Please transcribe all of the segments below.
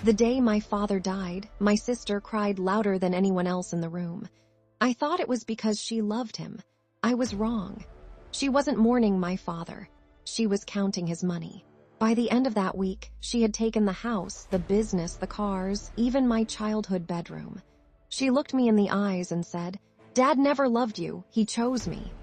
The day my father died, my sister cried louder than anyone else in the room. I thought it was because she loved him. I was wrong. She wasn't mourning my father. She was counting his money. By the end of that week, she had taken the house, the business, the cars, even my childhood bedroom. She looked me in the eyes and said, "Dad never loved you. He chose me."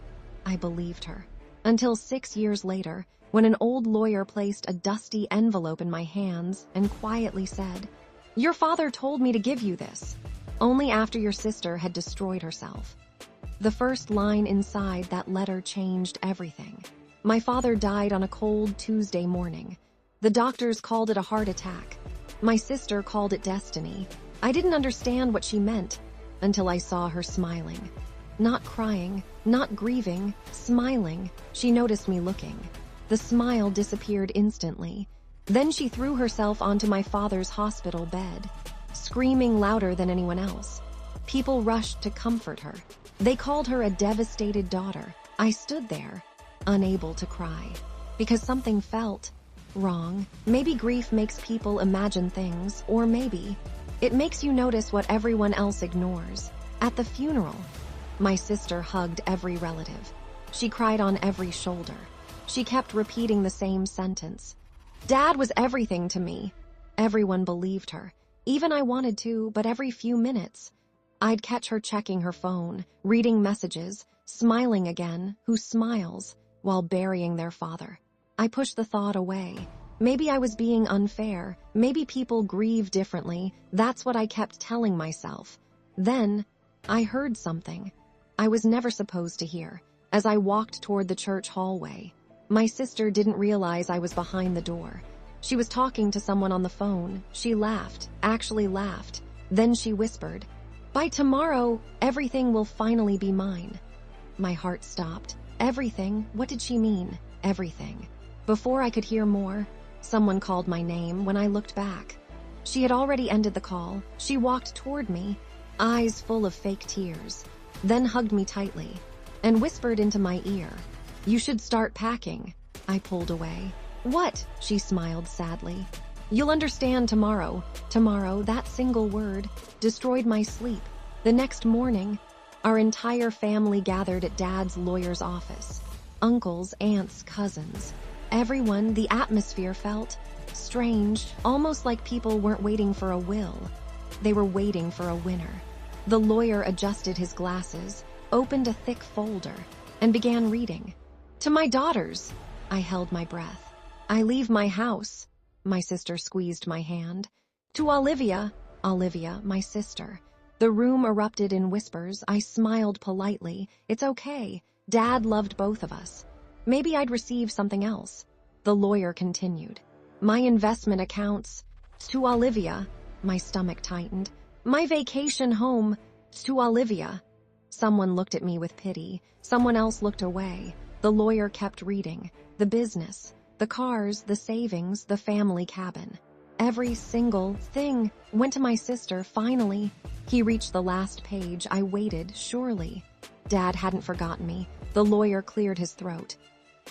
I believed her. Until 6 years later, when an old lawyer placed a dusty envelope in my hands and quietly said, "Your father told me to give you this," only after your sister had destroyed herself. The first line inside that letter changed everything. My father died on a cold Tuesday morning. The doctors called it a heart attack. My sister called it destiny. I didn't understand what she meant until I saw her smiling. Not crying, not grieving, smiling. She noticed me looking. The smile disappeared instantly. Then she threw herself onto my father's hospital bed, screaming louder than anyone else. People rushed to comfort her. They called her a devastated daughter. I stood there, unable to cry, because something felt wrong. Maybe grief makes people imagine things, or maybe it makes you notice what everyone else ignores. At the funeral, my sister hugged every relative. She cried on every shoulder. She kept repeating the same sentence. "Dad was everything to me." Everyone believed her. Even I wanted to, but every few minutes, I'd catch her checking her phone, reading messages, smiling again. Who smiles while burying their father? I pushed the thought away. Maybe I was being unfair. Maybe people grieve differently. That's what I kept telling myself. Then, I heard something I was never supposed to hear. As I walked toward the church hallway, my sister didn't realize I was behind the door. She was talking to someone on the phone. She laughed, actually laughed. Then she whispered, "By tomorrow, everything will finally be mine." My heart stopped. Everything? What did she mean? Everything. Before I could hear more, someone called my name. When I looked back, she had already ended the call. She walked toward me, eyes full of fake tears, then hugged me tightly and whispered into my ear, "You should start packing." I pulled away. "What?" She smiled sadly. "You'll understand tomorrow." Tomorrow, that single word, destroyed my sleep. The next morning, our entire family gathered at Dad's lawyer's office. Uncles, aunts, cousins. Everyone. The atmosphere felt strange, almost like people weren't waiting for a will. They were waiting for a winner. The lawyer adjusted his glasses, opened a thick folder, and began reading. "To my daughters." I held my breath. "I leave my house." My sister squeezed my hand. "To Olivia." Olivia, my sister. The room erupted in whispers. I smiled politely. "It's okay. Dad loved both of us." Maybe I'd receive something else. The lawyer continued. "My investment accounts." To Olivia. My stomach tightened. "My vacation home." To Olivia. Someone looked at me with pity. Someone else looked away. The lawyer kept reading. The business, the cars, the savings, the family cabin. Every single thing went to my sister. Finally, he reached the last page. I waited, surely. Dad hadn't forgotten me. The lawyer cleared his throat.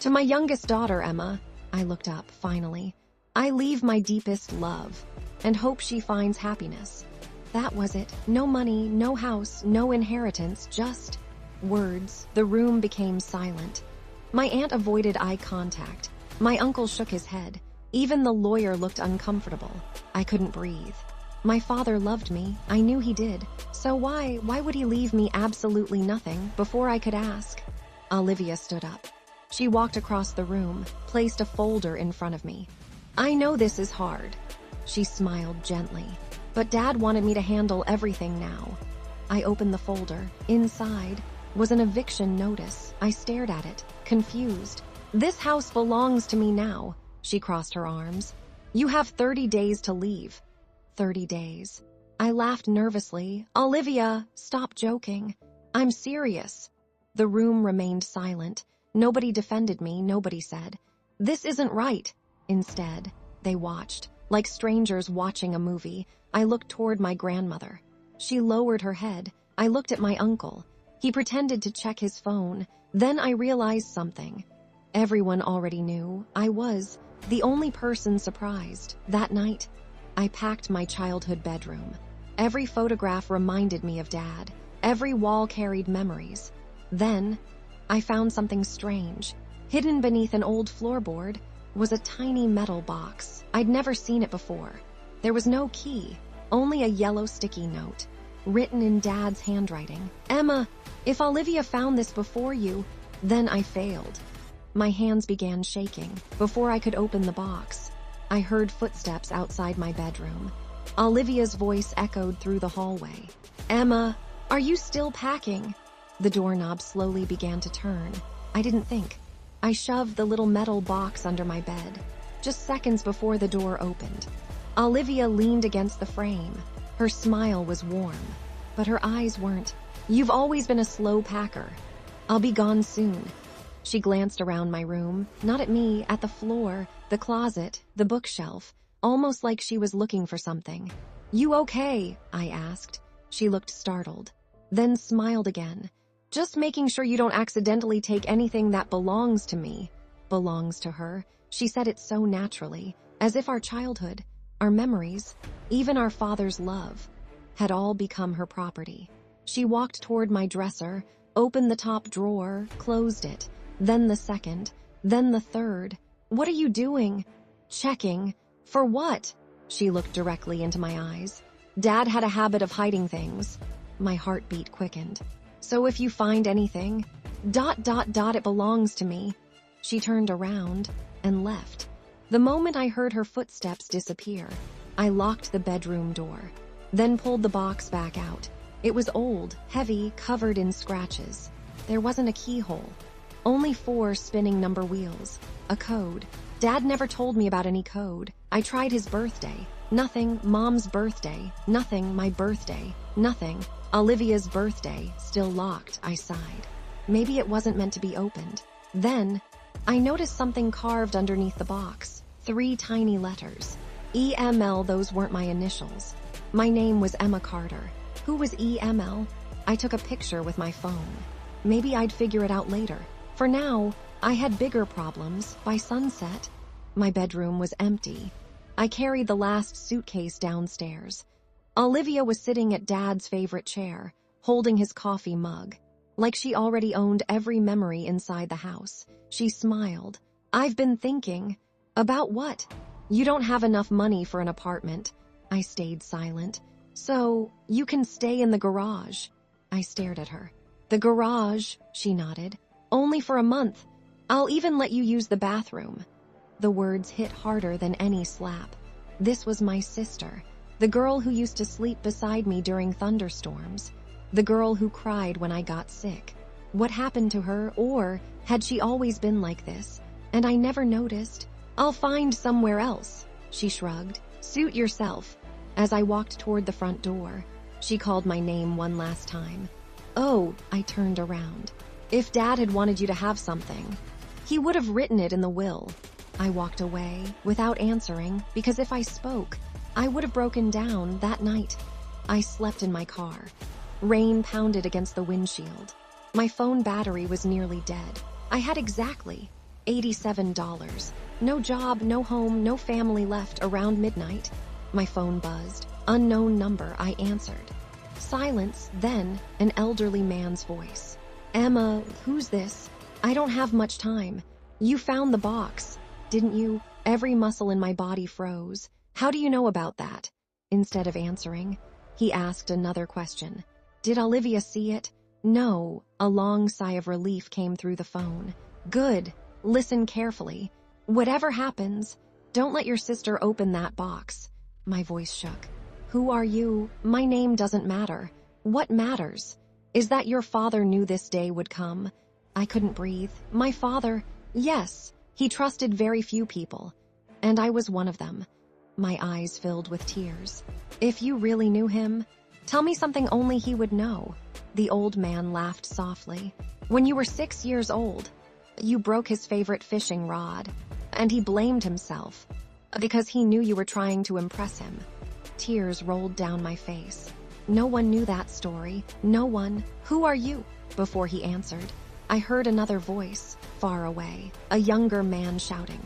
"To my youngest daughter, Emma." I looked up, finally. "I leave my deepest love and hope she finds happiness." That was it. No money, no house, no inheritance, just words. The room became silent. My aunt avoided eye contact. My uncle shook his head. Even the lawyer looked uncomfortable. I couldn't breathe. My father loved me. I knew he did. So why would he leave me absolutely nothing? Before I could ask, Olivia stood up. She walked across the room, placed a folder in front of me. "I know this is hard." She smiled gently. "But Dad wanted me to handle everything now." I opened the folder. Inside was an eviction notice. I stared at it, confused. "This house belongs to me now." She crossed her arms. "You have 30 days to leave." 30 days. I laughed nervously. "Olivia, stop joking. I'm serious." The room remained silent. Nobody defended me. Nobody said, "This isn't right." Instead, they watched, like strangers watching a movie. I looked toward my grandmother. She lowered her head. I looked at my uncle. He pretended to check his phone. Then I realized something. Everyone already knew. I was the only person surprised. That night, I packed my childhood bedroom. Every photograph reminded me of Dad. Every wall carried memories. Then, I found something strange. Hidden beneath an old floorboard was a tiny metal box. I'd never seen it before. There was no key, only a yellow sticky note, written in Dad's handwriting. "Emma, if Olivia found this before you, then I failed." My hands began shaking. Before I could open the box, I heard footsteps outside my bedroom. Olivia's voice echoed through the hallway. "Emma, are you still packing?" The doorknob slowly began to turn. I didn't think. I shoved the little metal box under my bed. Just seconds before the door opened, Olivia leaned against the frame. Her smile was warm, but her eyes weren't. "You've always been a slow packer. I'll be gone soon." She glanced around my room, not at me, at the floor, the closet, the bookshelf, almost like she was looking for something. "You okay?" I asked. She looked startled, then smiled again. "Just making sure you don't accidentally take anything that belongs to me." Belongs to her. She said it so naturally, as if our childhood, our memories, even our father's love, had all become her property. She walked toward my dresser, opened the top drawer, closed it, then the second, then the third. "What are you doing?" "Checking." "For what?" She looked directly into my eyes. "Dad had a habit of hiding things." My heartbeat quickened. "So if you find anything, ... it belongs to me." She turned around and left. The moment I heard her footsteps disappear, I locked the bedroom door, then pulled the box back out. It was old, heavy, covered in scratches. There wasn't a keyhole, only 4 spinning number wheels. A code. Dad never told me about any code. I tried his birthday. Nothing. Mom's birthday. Nothing. My birthday. Nothing. Olivia's birthday. Still locked. I sighed. Maybe it wasn't meant to be opened. Then, I noticed something carved underneath the box. 3 tiny letters. EML. Those weren't my initials. My name was Emma Carter. Who was EML? I took a picture with my phone. Maybe I'd figure it out later. For now, I had bigger problems. By sunset, my bedroom was empty. I carried the last suitcase downstairs. Olivia was sitting at Dad's favorite chair, holding his coffee mug. Like she already owned every memory inside the house. She smiled. "I've been thinking." "About what?" "You don't have enough money for an apartment." I stayed silent. "So, you can stay in the garage." I stared at her. "The garage," she nodded. "Only for a month. I'll even let you use the bathroom." The words hit harder than any slap. This was my sister, the girl who used to sleep beside me during thunderstorms, the girl who cried when I got sick. What happened to her, or had she always been like this, and I never noticed? "I'll find somewhere else," she shrugged. "Suit yourself." As I walked toward the front door, she called my name one last time. "Oh," I turned around. "If Dad had wanted you to have something, he would have written it in the will." I walked away without answering, because if I spoke, I would have broken down that night. I slept in my car. Rain pounded against the windshield. My phone battery was nearly dead. I had exactly $87. No job, no home, no family left around midnight. My phone buzzed. Unknown number. I answered. Silence, then an elderly man's voice. "Emma, who's this? I don't have much time. You found the box, didn't you?" Every muscle in my body froze. "How do you know about that?" Instead of answering, he asked another question. "Did Olivia see it?" "No." A long sigh of relief came through the phone. "Good. Listen carefully. Whatever happens, don't let your sister open that box." My voice shook. "Who are you?" "My name doesn't matter." "What matters is that your father knew this day would come." I couldn't breathe. "My father?" "Yes. He trusted very few people, and I was one of them." My eyes filled with tears. "If you really knew him, tell me something only he would know." The old man laughed softly. "When you were 6 years old, you broke his favorite fishing rod, and he blamed himself because he knew you were trying to impress him." Tears rolled down my face. "No one knew that story. No one." "Who are you?" Before he answered, I heard another voice, far away, a younger man shouting.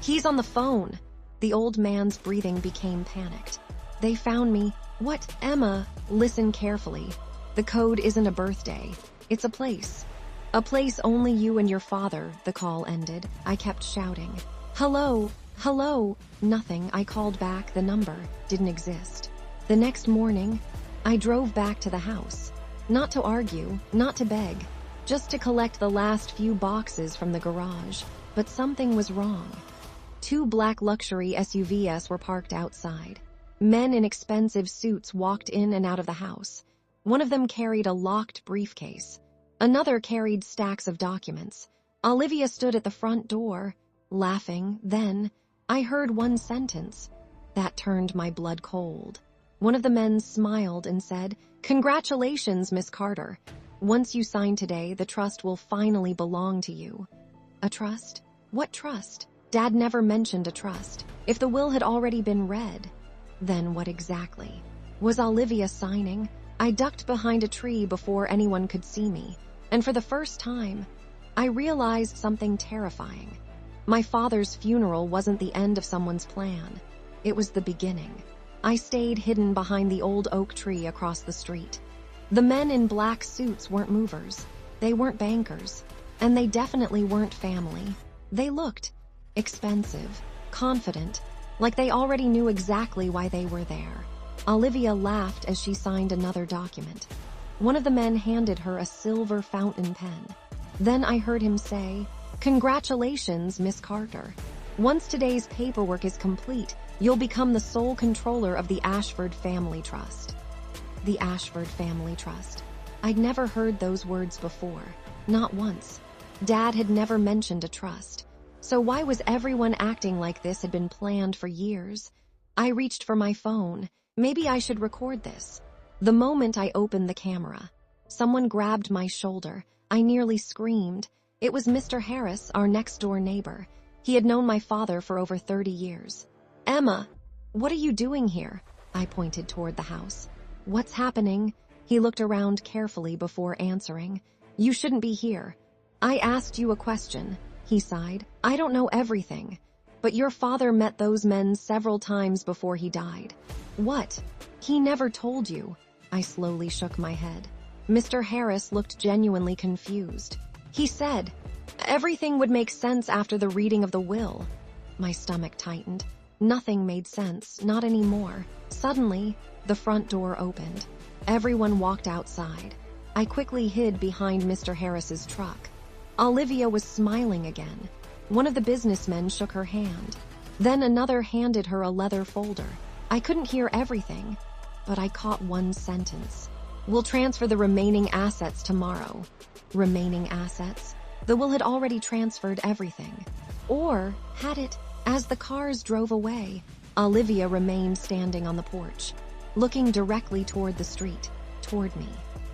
"He's on the phone." The old man's breathing became panicked. They found me. What? Emma, listen carefully. The code isn't a birthday. It's a place. A place only you and your father, the call ended. I kept shouting. Hello, hello. Nothing. I called back. The number didn't exist. The next morning, I drove back to the house. Not to argue, not to beg, just to collect the last few boxes from the garage. But something was wrong. 2 black luxury SUVs were parked outside. Men in expensive suits walked in and out of the house. One of them carried a locked briefcase. Another carried stacks of documents. Olivia stood at the front door, laughing. Then I heard one sentence that turned my blood cold. One of the men smiled and said, "Congratulations, Miss Carter. Once you sign today, the trust will finally belong to you." A trust? What trust? Dad never mentioned a trust. If the will had already been read, then what exactly? Was Olivia signing? I ducked behind a tree before anyone could see me, and for the first time, I realized something terrifying. My father's funeral wasn't the end of someone's plan. It was the beginning. I stayed hidden behind the old oak tree across the street. The men in black suits weren't movers. They weren't bankers. And they definitely weren't family. They looked expensive, confident, like they already knew exactly why they were there. Olivia laughed as she signed another document. One of the men handed her a silver fountain pen. Then I heard him say, "Congratulations, Miss Carter. Once today's paperwork is complete, you'll become the sole controller of the Ashford Family Trust." The Ashford Family Trust. I'd never heard those words before. Not once. Dad had never mentioned a trust. So why was everyone acting like this had been planned for years? I reached for my phone. Maybe I should record this. The moment I opened the camera, someone grabbed my shoulder. I nearly screamed. It was Mr. Harris, our next-door neighbor. He had known my father for over 30 years. "Emma, what are you doing here?" I pointed toward the house. "What's happening?" He looked around carefully before answering. "You shouldn't be here. I asked you a question," he sighed. "I don't know everything, but your father met those men several times before he died." "What? He never told you?" I slowly shook my head. Mr. Harris looked genuinely confused. He said, "Everything would make sense after the reading of the will." My stomach tightened. Nothing made sense, not anymore. Suddenly, the front door opened. Everyone walked outside. I quickly hid behind Mr. Harris's truck. Olivia was smiling again. One of the businessmen shook her hand. Then another handed her a leather folder. I couldn't hear everything, but I caught one sentence. "We'll transfer the remaining assets tomorrow." Remaining assets? The will had already transferred everything. Or had it? As the cars drove away, Olivia remained standing on the porch, looking directly toward the street, toward me.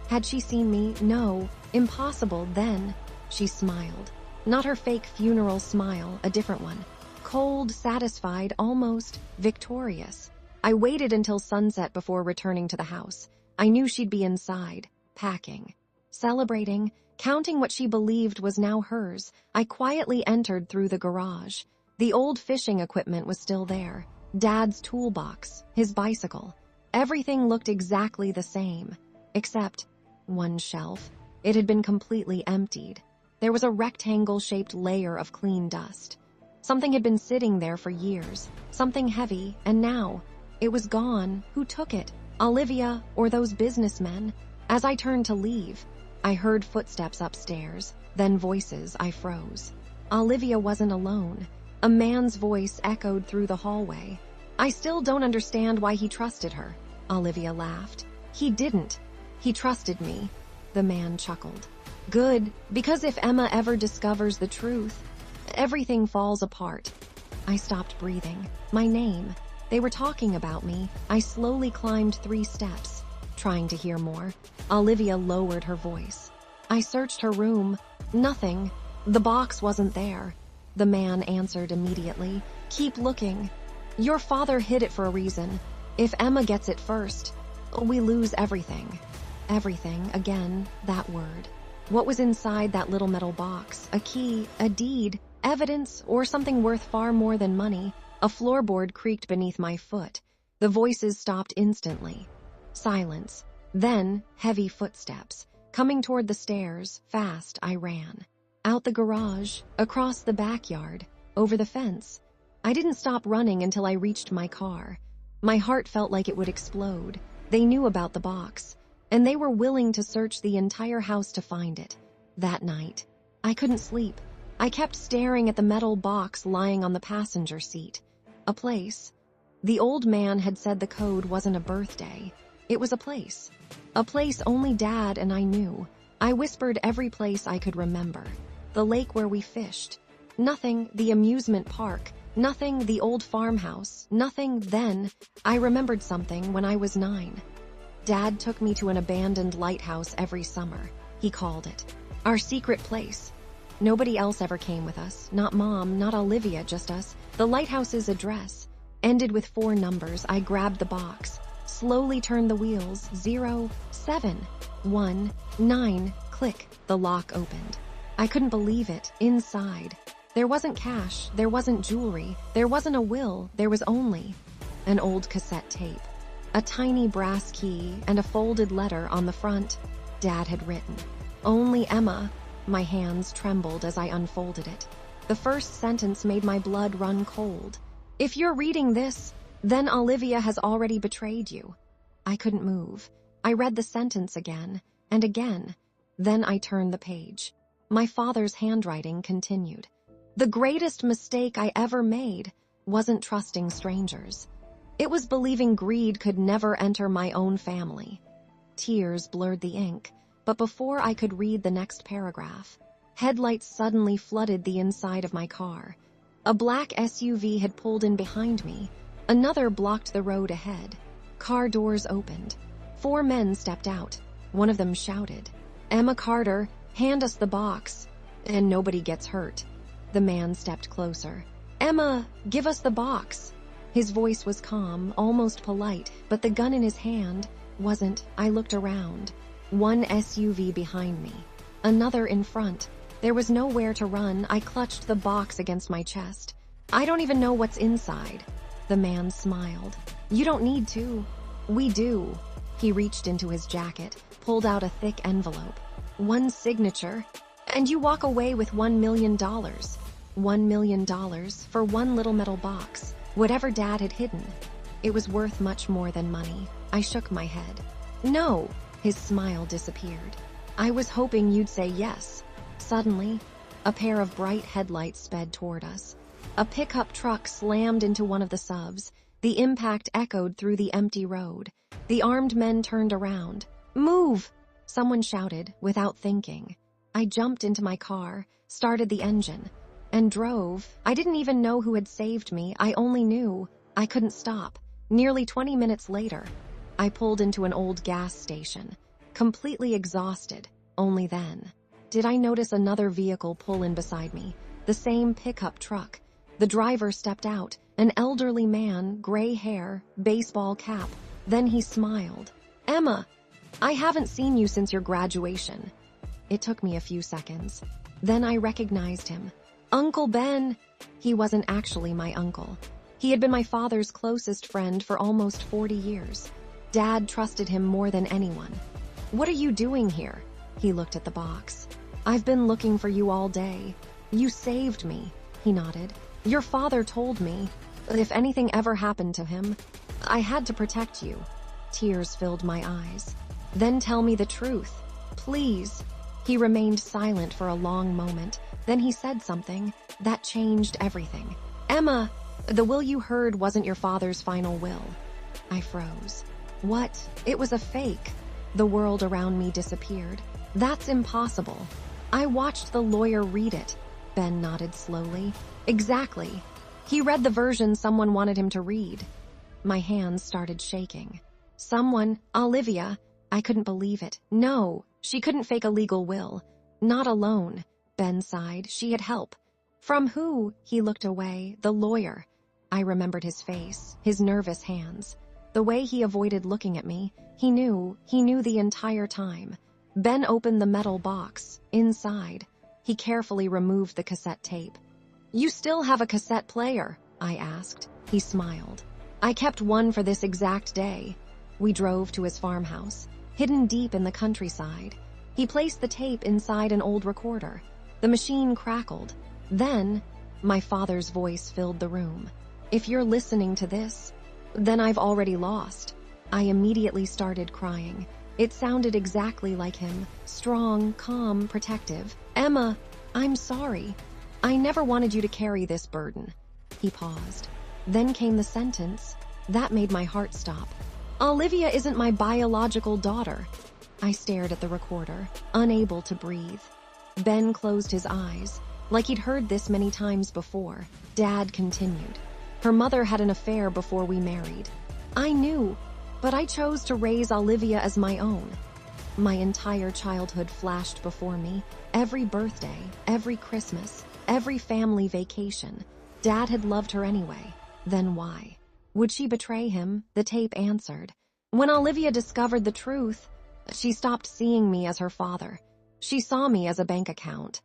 Had she seen me? No, impossible. Then she smiled. Not her fake funeral smile, a different one. Cold, satisfied, almost victorious. I waited until sunset before returning to the house. I knew she'd be inside, packing, celebrating, counting what she believed was now hers. I quietly entered through the garage. The old fishing equipment was still there. Dad's toolbox, his bicycle. Everything looked exactly the same, except one shelf. It had been completely emptied. There was a rectangle-shaped layer of clean dust. Something had been sitting there for years, something heavy, and now it was gone. Who took it? Olivia or those businessmen? As I turned to leave, I heard footsteps upstairs, then voices. I froze. Olivia wasn't alone. A man's voice echoed through the hallway. "I still don't understand why he trusted her." Olivia laughed. "He didn't. He trusted me." The man chuckled. "Good, because if Emma ever discovers the truth, everything falls apart." I stopped breathing. My name. They were talking about me. I slowly climbed 3 steps, trying to hear more. Olivia lowered her voice. "I searched her room. Nothing. The box wasn't there." The man answered immediately. "Keep looking. Your father hid it for a reason. If Emma gets it first, we lose everything." Everything, again, that word. What was inside that little metal box? A key, a deed, evidence, or something worth far more than money? A floorboard creaked beneath my foot. The voices stopped instantly. Silence. Then, heavy footsteps. Coming toward the stairs, fast, I ran. Out the garage, across the backyard, over the fence. I didn't stop running until I reached my car. My heart felt like it would explode. They knew about the box, and they were willing to search the entire house to find it. That night, I couldn't sleep. I kept staring at the metal box lying on the passenger seat. A place. The old man had said the code wasn't a birthday. It was a place. A place only Dad and I knew. I whispered every place I could remember. The lake where we fished. Nothing, the amusement park. Nothing, the old farmhouse. Nothing, then. I remembered something when I was 9. Dad took me to an abandoned lighthouse every summer. He called it our secret place. Nobody else ever came with us. Not Mom, not Olivia, just us. The lighthouse's address ended with 4 numbers. I grabbed the box. Slowly turned the wheels. 0, 7, 1, 9. Click. The lock opened. I couldn't believe it. Inside. There wasn't cash. There wasn't jewelry. There wasn't a will. There was only an old cassette tape. A tiny brass key and a folded letter on the front. Dad had written, "Only Emma." My hands trembled as I unfolded it. The first sentence made my blood run cold. "If you're reading this, then Olivia has already betrayed you." I couldn't move. I read the sentence again and again. Then I turned the page. My father's handwriting continued. "The greatest mistake I ever made wasn't trusting strangers. It was believing greed could never enter my own family." Tears blurred the ink, but before I could read the next paragraph, headlights suddenly flooded the inside of my car. A black SUV had pulled in behind me. Another blocked the road ahead. Car doors opened. 4 men stepped out. One of them shouted, "Emma Carter, hand us the box, and nobody gets hurt." The man stepped closer. "Emma, give us the box." His voice was calm, almost polite, but the gun in his hand wasn't. I looked around. 1 SUV behind me. Another in front. There was nowhere to run. I clutched the box against my chest. "I don't even know what's inside." The man smiled. "You don't need to." "We do." He reached into his jacket, pulled out a thick envelope. "1 signature, and you walk away with $1 million. $1 million for 1 little metal box. Whatever Dad had hidden. It was worth much more than money." I shook my head. "No." His smile disappeared. "I was hoping you'd say yes." Suddenly, a pair of bright headlights sped toward us. A pickup truck slammed into one of the subs. The impact echoed through the empty road. The armed men turned around. "Move!" someone shouted, without thinking. I jumped into my car, started the engine, and drove. I didn't even know who had saved me. I only knew I couldn't stop. Nearly 20 minutes later, I pulled into an old gas station, completely exhausted. Only then did I notice another vehicle pull in beside me, the same pickup truck. The driver stepped out, an elderly man, gray hair, baseball cap. Then he smiled. "Emma, I haven't seen you since your graduation." It took me a few seconds. Then I recognized him. Uncle Ben. He wasn't actually my uncle. He had been my father's closest friend for almost 40 years. Dad trusted him more than anyone. "What are you doing here?" He looked at the box. "I've been looking for you all day. You saved me." He nodded. "Your father told me if anything ever happened to him, I had to protect you." Tears filled my eyes. "Then tell me the truth, please." He remained silent for a long moment. Then he said something that changed everything. "Emma, the will you heard wasn't your father's final will." I froze. "What? It was a fake." The world around me disappeared. "That's impossible." "I watched the lawyer read it." Ben nodded slowly. "Exactly. He read the version someone wanted him to read." My hands started shaking. "Someone, Olivia." I couldn't believe it. "No, she couldn't fake a legal will. Not alone." Ben sighed. "She had help." "From who?" He looked away. "The lawyer." I remembered his face, his nervous hands. The way he avoided looking at me. He knew the entire time. Ben opened the metal box. Inside, he carefully removed the cassette tape. "You still have a cassette player." I asked. He smiled. I kept one for this exact day. We drove to his farmhouse, hidden deep in the countryside. He placed the tape inside an old recorder. The machine crackled. Then, my father's voice filled the room. If you're listening to this, then I've already lost. I immediately started crying. It sounded exactly like him. Strong, calm, protective. Emma, I'm sorry. I never wanted you to carry this burden. He paused. Then came the sentence. That made my heart stop. Olivia isn't my biological daughter. I stared at the recorder, unable to breathe. Ben closed his eyes, like he'd heard this many times before. Dad continued. Her mother had an affair before we married. I knew, but I chose to raise Olivia as my own. My entire childhood flashed before me. Every birthday, every Christmas, every family vacation. Dad had loved her anyway. Then why? Would she betray him? The tape answered. When Olivia discovered the truth, she stopped seeing me as her father. She saw me as a bank account.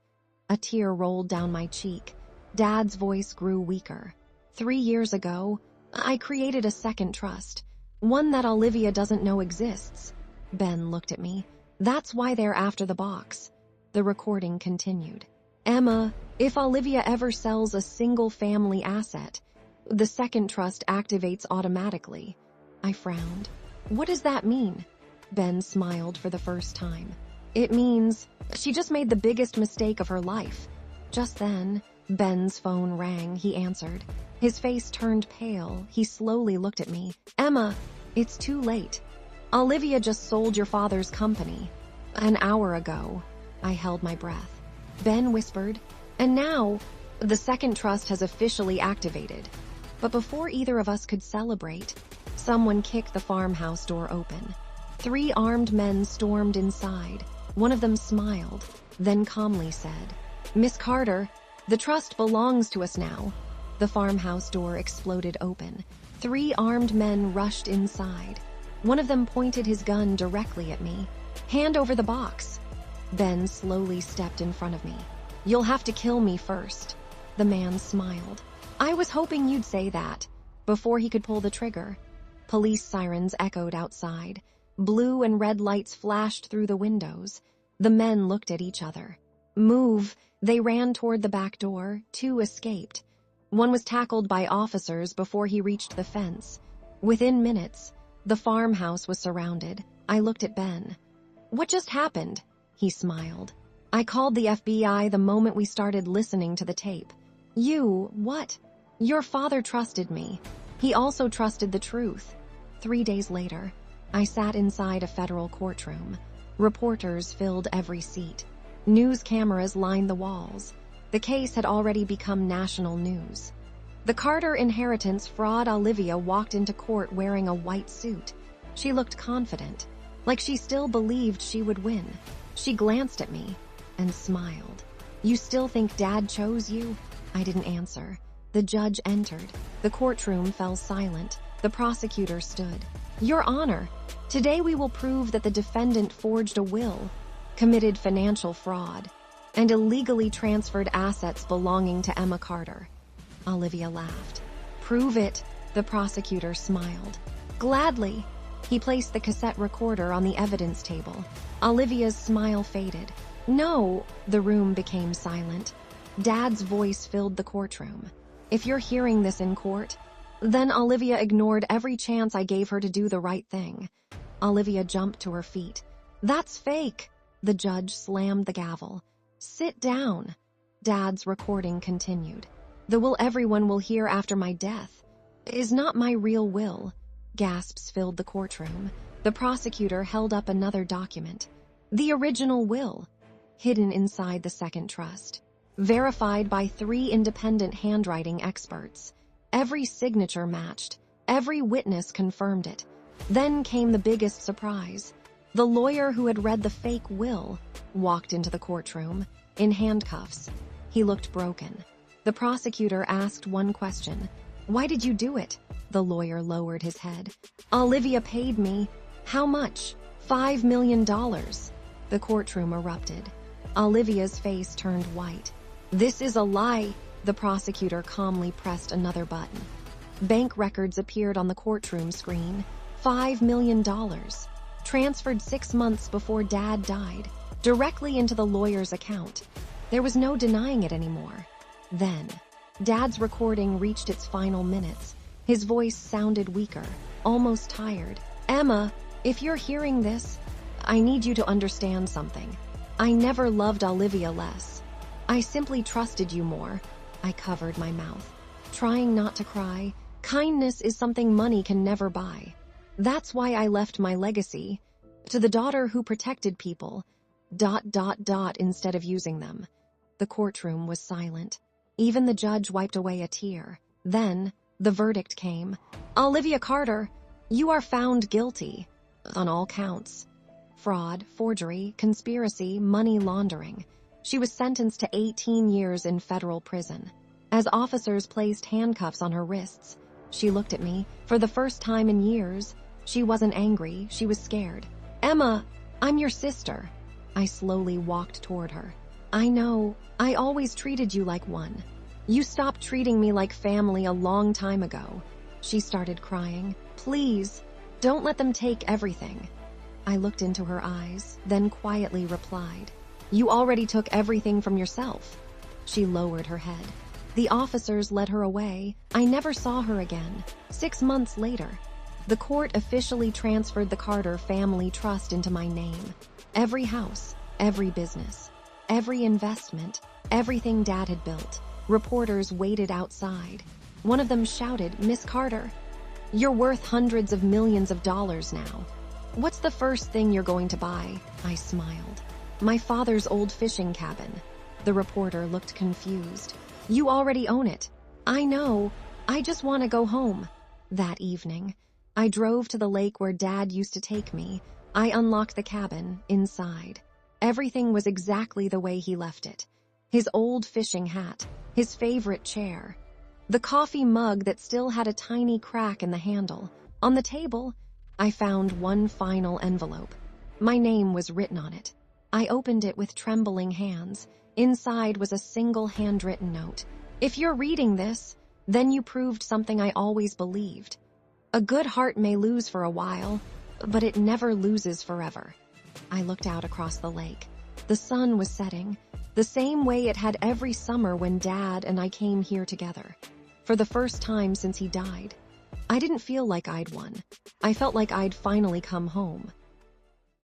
A tear rolled down my cheek. Dad's voice grew weaker. 3 years ago, I created a second trust, one that Olivia doesn't know exists. Ben looked at me. That's why they're after the box. The recording continued. Emma, if Olivia ever sells a single family asset, the second trust activates automatically. I frowned. What does that mean? Ben smiled for the first time. It means she just made the biggest mistake of her life. Just then, Ben's phone rang. He answered. His face turned pale. He slowly looked at me. Emma, it's too late. Olivia just sold your father's company. An hour ago. I held my breath. Ben whispered, and now, the second trust has officially activated. But before either of us could celebrate, someone kicked the farmhouse door open. 3 armed men stormed inside. One of them smiled, then calmly said, Miss Carter, the trust belongs to us now. The farmhouse door exploded open. 3 armed men rushed inside. One of them pointed his gun directly at me. Hand over the box. Ben slowly stepped in front of me. You'll have to kill me first. The man smiled. I was hoping you'd say that. Before he could pull the trigger, police sirens echoed outside. Blue and red lights flashed through the windows. The men looked at each other. Move! They ran toward the back door. 2 escaped. One was tackled by officers before he reached the fence. Within minutes, the farmhouse was surrounded. I looked at Ben. What just happened? He smiled. I called the FBI the moment we started listening to the tape. You, what? Your father trusted me. He also trusted the truth. 3 days later, I sat inside a federal courtroom. Reporters filled every seat. News cameras lined the walls. The case had already become national news. The Carter inheritance fraud. Olivia walked into court wearing a white suit. She looked confident, like she still believed she would win. She glanced at me and smiled. You still think Dad chose you? I didn't answer. The judge entered. The courtroom fell silent. The prosecutor stood. Your Honor, today we will prove that the defendant forged a will, committed financial fraud, and illegally transferred assets belonging to Emma Carter. Olivia laughed. Prove it, the prosecutor smiled. Gladly. He placed the cassette recorder on the evidence table. Olivia's smile faded. No, the room became silent. Dad's voice filled the courtroom. If you're hearing this in court, then Olivia ignored every chance I gave her to do the right thing. Olivia jumped to her feet. That's fake. The judge slammed the gavel. Sit down. Dad's recording continued. The will everyone will hear after my death is not my real will. Gasps filled the courtroom. The prosecutor held up another document. The original will, hidden inside the second trust. Verified by 3 independent handwriting experts. Every signature matched. Every witness confirmed it. Then came the biggest surprise. The lawyer who had read the fake will walked into the courtroom in handcuffs. He looked broken. The prosecutor asked one question. Why did you do it? The lawyer lowered his head. Olivia paid me. How much? $5 million. The courtroom erupted. Olivia's face turned white. This is a lie. The prosecutor calmly pressed another button. Bank records appeared on the courtroom screen. $5 million. Transferred 6 months before Dad died, directly into the lawyer's account. There was no denying it anymore. Then, Dad's recording reached its final minutes. His voice sounded weaker, almost tired. "Emma, if you're hearing this, I need you to understand something. I never loved Olivia less. I simply trusted you more." I covered my mouth, trying not to cry. Kindness is something money can never buy. That's why I left my legacy to the daughter who protected people, ... instead of using them. The courtroom was silent. Even the judge wiped away a tear. Then, the verdict came. "Olivia Carter, you are found guilty on all counts. Fraud, forgery, conspiracy, money laundering." She was sentenced to 18 years in federal prison. As officers placed handcuffs on her wrists, she looked at me. For the first time in years, she wasn't angry, she was scared. "Emma, I'm your sister." I slowly walked toward her. "I know, I always treated you like one. You stopped treating me like family a long time ago." She started crying. "Please, don't let them take everything." I looked into her eyes, then quietly replied, "You already took everything from yourself." She lowered her head. The officers led her away. I never saw her again. 6 months later, the court officially transferred the Carter family trust into my name. Every house, every business, every investment, everything Dad had built. Reporters waited outside. One of them shouted, "Miss Carter, you're worth hundreds of millions of dollars now. What's the first thing you're going to buy?" I smiled. "My father's old fishing cabin." The reporter looked confused. "You already own it." "I know. I just want to go home." That evening, I drove to the lake where Dad used to take me. I unlocked the cabin. Inside, everything was exactly the way he left it. His old fishing hat, his favorite chair, the coffee mug that still had a tiny crack in the handle. On the table, I found one final envelope. My name was written on it. I opened it with trembling hands. Inside was a single handwritten note. "If you're reading this, then you proved something I always believed. A good heart may lose for a while, but it never loses forever." I looked out across the lake. The sun was setting, the same way it had every summer when Dad and I came here together. For the first time since he died, I didn't feel like I'd won. I felt like I'd finally come home.